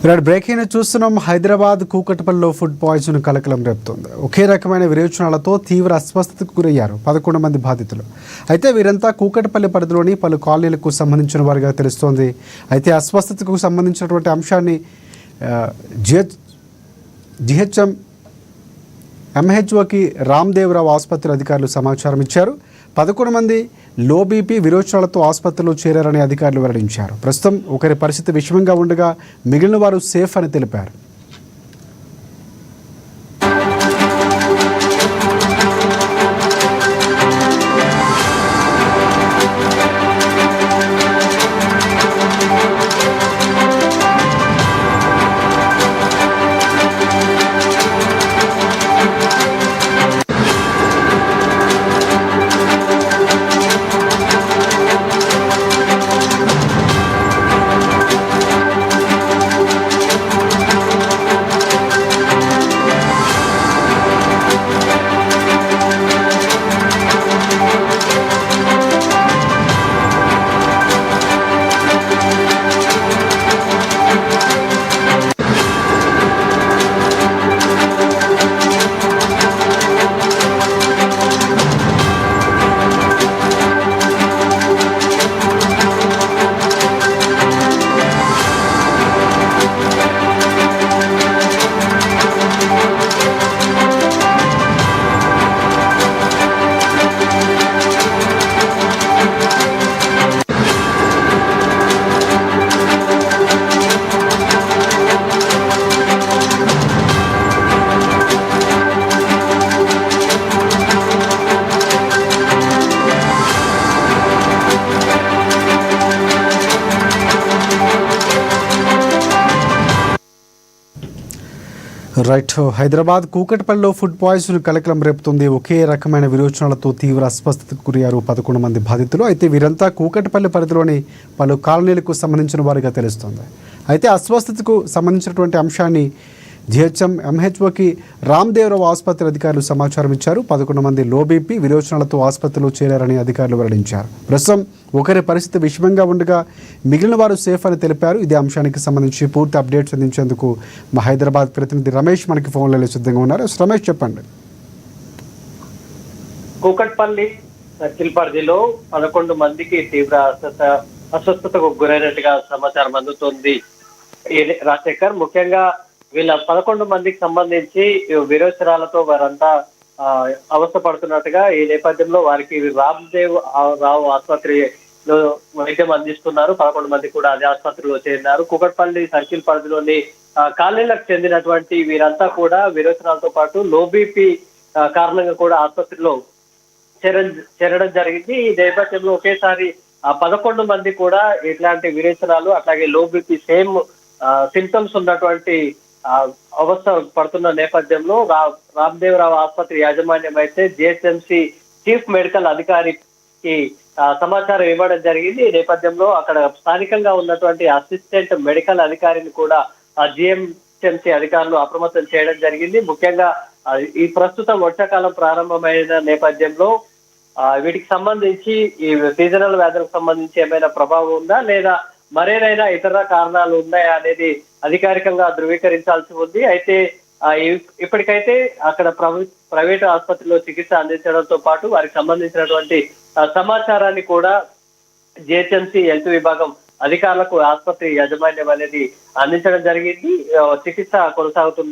Breaking చూస్తున్నాం. హైదరాబాద్ కూకట్పల్లిలో food poison కలకలం రేపుతోంది. ఒకే రకమైన విరేచనాలతో తీవ్ర అస్వస్థతకు గురయ్యారు 11 మంది బాధితులు. అయితే వీరంతా కూకట్పల్లి పరిధిలోని పలు కాలనీలకు సంబంధించిన వారిగా తెలుస్తోంది. అయితే అస్వస్థతకు సంబంధించినటువంటి అంశాన్ని జిహెచ్ఎం ఎంహెచ్ఓకి రామ్దేవరావు ఆసుపత్రి అధికారులు సమాచారం ఇచ్చారు. 11 మంది లో బీపీ విరోచనాలతో ఆసుపత్రిలో చేరారని అధికారులు వెల్లడించారు. ప్రస్తుతం ఒకరి పరిస్థితి విషమంగా ఉండగా మిగిలిన వారు సేఫ్ అని తెలిపారు. రైట్. హైదరాబాద్ కూకట్పల్లిలో ఫుడ్ పాయిజన్ కలకలం రేపుతుంది. ఒకే రకమైన విరోచనాలతో తీవ్ర అస్వస్థతకు గురయ్యారు 11 మంది బాధితులు. అయితే వీరంతా కూకట్పల్లి పరిధిలోని పలు కాలనీలకు సంబంధించిన వారిగా తెలుస్తోంది. అయితే అస్వస్థతకు సంబంధించినటువంటి అంశాన్ని జిహెచ్ఎం ఎంహెచ్ఓకి రామ్దేవరావు ఆసుపత్రి అధికారులు సమాచారం ఇచ్చారు. 11 మంది లో బీపీ విరోచనాలతో ఆసుపత్రిలో చేరారని అధికారులు వెల్లడించారు. ప్రస్తుతం ఒకరి పరిస్థితి విషమంగా ఉండగా మిగిలిన వారు సేఫ్ అని తెలిపారు. ఇదే అంశానికి సంబంధించి పూర్తి అప్డేట్స్ అందించేందుకు మా హైదరాబాద్ ప్రతినిధి రమేష్ మనకి ఫోన్లలో సిద్ధంగా ఉన్నారు. రమేష్, చెప్పండి. కూకట్పల్లి సర్కిల్ పరిధిలో 11 మందికి తీవ్ర అస్వస్థతకు గురైనట్టుగా సమాచారం అందుతోంది రాజశేఖర్. ముఖ్యంగా వీళ్ళ 11 మందికి సంబంధించి విరోచనాలతో వారంతా అవస్థ పడుతున్నట్టుగా ఈ నేపథ్యంలో వారికి రావు ఆసుపత్రిలో వైద్యం అందిస్తున్నారు. 11 మంది కూడా అదే ఆసుపత్రిలో చేరినారు. కూకట్పల్లి సర్కిల్ పరిధిలోని కాలనీలకు చెందినటువంటి వీరంతా కూడా విరోచనాలతో పాటు లో బీపీ కారణంగా కూడా ఆసుపత్రిలో చేరడం జరిగింది. ఈ నేపథ్యంలో ఒకేసారి 11 మంది కూడా ఇట్లాంటి విరేచనాలు అట్లాగే లో బీపీ సేమ్ సింప్టమ్స్ ఉన్నటువంటి అవస్థ పడుతున్న నేపథ్యంలో రామ్దేవరావు ఆసుపత్రి యాజమాన్యం అయితే జిహెచ్ఎంసి చీఫ్ మెడికల్ అధికారికి సమాచారం ఇవ్వడం జరిగింది. ఈ నేపథ్యంలో అక్కడ స్థానికంగా ఉన్నటువంటి అసిస్టెంట్ మెడికల్ అధికారిని కూడా జిహెచ్ఎంసి అధికారులు అప్రమత్తం చేయడం జరిగింది. ముఖ్యంగా ఈ ప్రస్తుతం వర్షాకాలం ప్రారంభమైన నేపథ్యంలో వీటికి సంబంధించి ఈ సీజనల్ వ్యాధులకు సంబంధించి ఏమైనా ప్రభావం ఉందా లేదా మరేనైనా ఇతర కారణాలు ఉన్నాయా అనేది అధికారికంగా ధృవీకరించాల్సి ఉంది. అయితే ఇప్పటికైతే అక్కడ ప్రైవేటు ఆసుపత్రిలో చికిత్స అందించడంతో పాటు వారికి సంబంధించినటువంటి సమాచారాన్ని కూడా జిహెచ్ఎంసి హెల్త్ విభాగం అధికారులకు ఆసుపత్రి యాజమాన్యం అనేది అందించడం జరిగింది. చికిత్స కొనసాగుతూ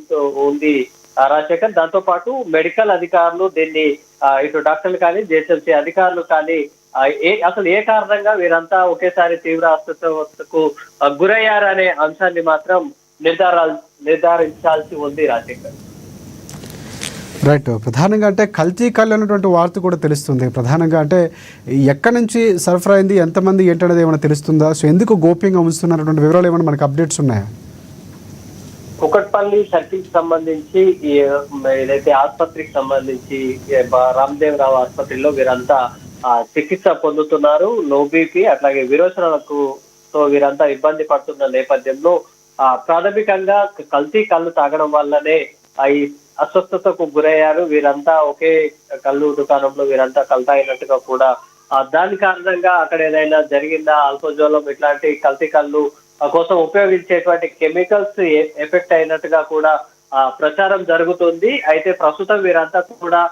ఉంది రాజశేఖర్. దాంతో పాటు మెడికల్ అధికారులు దీన్ని ఇటు డాక్టర్లు కానీ జిహెచ్ఎంసి అధికారులు కానీ అసలు ఏ కారణంగా ఒకేసారి తీవ్ర అస్వస్థతకు గురయ్యారనే అంశాన్ని మాత్రం నిర్ధారించాల్సి ఉంది రాజశేఖర్. రైట్. ప్రధానంగా అంటే కల్తీ కళ్ళు అన్నటువంటి వార్త కూడా తెలుస్తుంది. ప్రధానంగా అంటే ఎక్కడి నుంచి సరఫరా అయింది, ఎంతమంది ఏంటనేది ఏమైనా తెలుస్తుందా? సో ఎందుకు గోప్యంగా ఉంచుతున్నటువంటి వివరాలు ఏమైనా మనకు అప్డేట్స్ ఉన్నాయా? కుకట్పల్లి సర్కిల్ కి సంబంధించి ఏదైతే ఆసుపత్రికి సంబంధించి రామ్దేవరావు ఆసుపత్రిలో వీరంతా చికిత్స పొందుతున్నారు. లో బీపీ అట్లాగే విరోచనాలకు వీరంతా ఇబ్బంది పడుతున్న నేపథ్యంలో ప్రాథమికంగా కల్తీ కళ్ళు తాగడం వల్లనే ఈ అస్వస్థతకు గురయ్యారు. వీరంతా ఒకే కళ్ళు దుకాణంలో వీరంతా కళ్ళు తాగినట్టుగా కూడా దాని కారణంగా అక్కడ ఏదైనా జరిగిందా, అల్పజోలం ఇట్లాంటి కల్తీ కళ్ళు కోసం ఉపయోగించేటువంటి కెమికల్స్ ఎఫెక్ట్ అయినట్టుగా కూడా ప్రచారం జరుగుతుంది. అయితే ప్రస్తుతం వీరంతా కూడా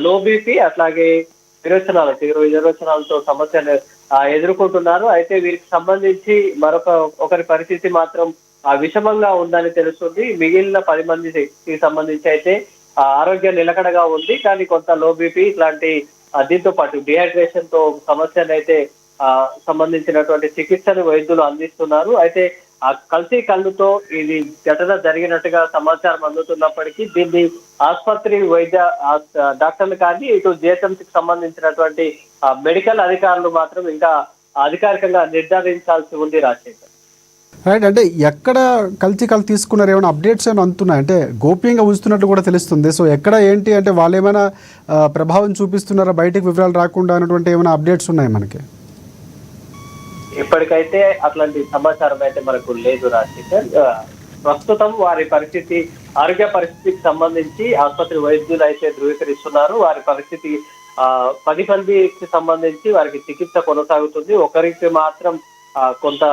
లో బీపీ అట్లాగే తీవ్ర విరోచనాలతో సమస్యలు ఎదుర్కొంటున్నారు. అయితే వీరికి సంబంధించి ఒకరి పరిస్థితి మాత్రం విషమంగా ఉందని తెలుస్తుంది. మిగిలిన 10 మందికి సంబంధించి అయితే ఆరోగ్యం నిలకడగా ఉంది. కానీ కొంత లో బీపీ ఇట్లాంటి దీంతో పాటు డిహైడ్రేషన్ తో సమస్యలు అయితే సంబంధించినటువంటి చికిత్సను వైద్యులు అందిస్తున్నారు. అయితే ఆ కల్తీ కళ్ళుతో ఇది ఘటన జరిగినట్టుగా సమాచారం అందుతున్నప్పటికీ దీన్ని ఆసుపత్రి డాక్టర్లు కానీ ఇటు జిహెచ్ఎంసీకి సంబంధించినటువంటి మెడికల్ అధికారులు మాత్రం ఇంకా అధికారికంగా నిర్ధారించాల్సి ఉంది. రాజశేఖర్, రైట్. అంటే ఎక్కడ కల్తీ తీసుకున్నారు, ఏమైనా అప్డేట్స్ ఏమైనా అందుతున్నాయి? అంటే గోప్యంగా ఉంచుతున్నట్టు కూడా తెలుస్తుంది. సో ఎక్కడ ఏంటి అంటే వాళ్ళు ఏమైనా ప్రభావం చూపిస్తున్నారా, బయటకు వివరాలు రాకుండా అన్నటువంటి ఏమైనా అప్డేట్స్ ఉన్నాయి మనకి? ఇప్పటికైతే అట్లాంటి సమాచారం అయితే మనకు లేదు రాజశేఖర్. ప్రస్తుతం వారి ఆరోగ్య పరిస్థితికి సంబంధించి ఆసుపత్రి వైద్యులు అయితే ధృవీకరిస్తున్నారు. వారి పరిస్థితి 10 మందికి సంబంధించి వారికి చికిత్స కొనసాగుతుంది. ఒకరికి మాత్రం కొంత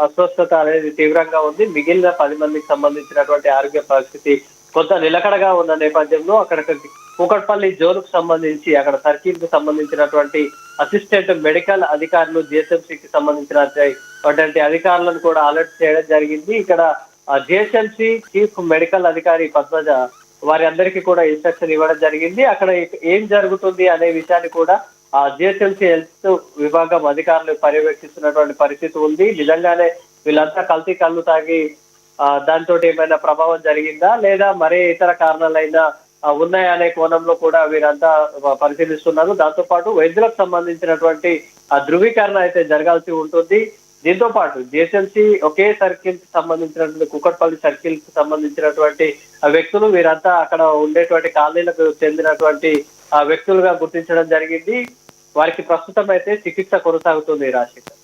అస్వస్థత అనేది తీవ్రంగా ఉంది. మిగిలిన 10 మందికి సంబంధించినటువంటి ఆరోగ్య పరిస్థితి కొంత నిలకడగా ఉన్న నేపథ్యంలో అక్కడ కూకట్పల్లి జోన్కు సంబంధించి అక్కడ సర్కిల్ కు సంబంధించినటువంటి అసిస్టెంట్ మెడికల్ అధికారులు జిహెచ్ఎంసీకి సంబంధించినటువంటి అధికారులను కూడా అలర్ట్ చేయడం జరిగింది. ఇక్కడ జిహెచ్ఎంసీ చీఫ్ మెడికల్ అధికారి పద్మజ వారి అందరికీ కూడా ఇన్స్ట్రక్షన్ ఇవ్వడం జరిగింది. అక్కడ ఏం జరుగుతుంది అనే విషయాన్ని కూడా జిహెచ్ఎంసీ హెల్త్ విభాగం అధికారులు పర్యవేక్షిస్తున్నటువంటి పరిస్థితి ఉంది. నిజంగానే వీళ్ళంతా కల్తీ కళ్ళు తాగి దాంతో ఏమైనా ప్రభావం జరిగిందా లేదా మరే ఇతర కారణాలైనా ఉన్నాయనే కోణంలో కూడా వీరంతా పరిశీలిస్తున్నారు. దాంతో పాటు వైద్యులకు సంబంధించినటువంటి ధృవీకరణ అయితే జరగాల్సి ఉంటుంది. దీంతో పాటు జిహెచ్ఎంసీ ఒకే సర్కిల్ కి సంబంధించినటువంటి కూకట్పల్లి సర్కిల్ కి సంబంధించినటువంటి వ్యక్తులు వీరంతా అక్కడ ఉండేటువంటి కాలనీలకు చెందినటువంటి వ్యక్తులుగా గుర్తించడం జరిగింది. వారికి ప్రస్తుతం అయితే చికిత్స కొనసాగుతుంది. Rajasekhar,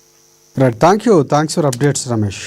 right. Thanks for updates Ramesh.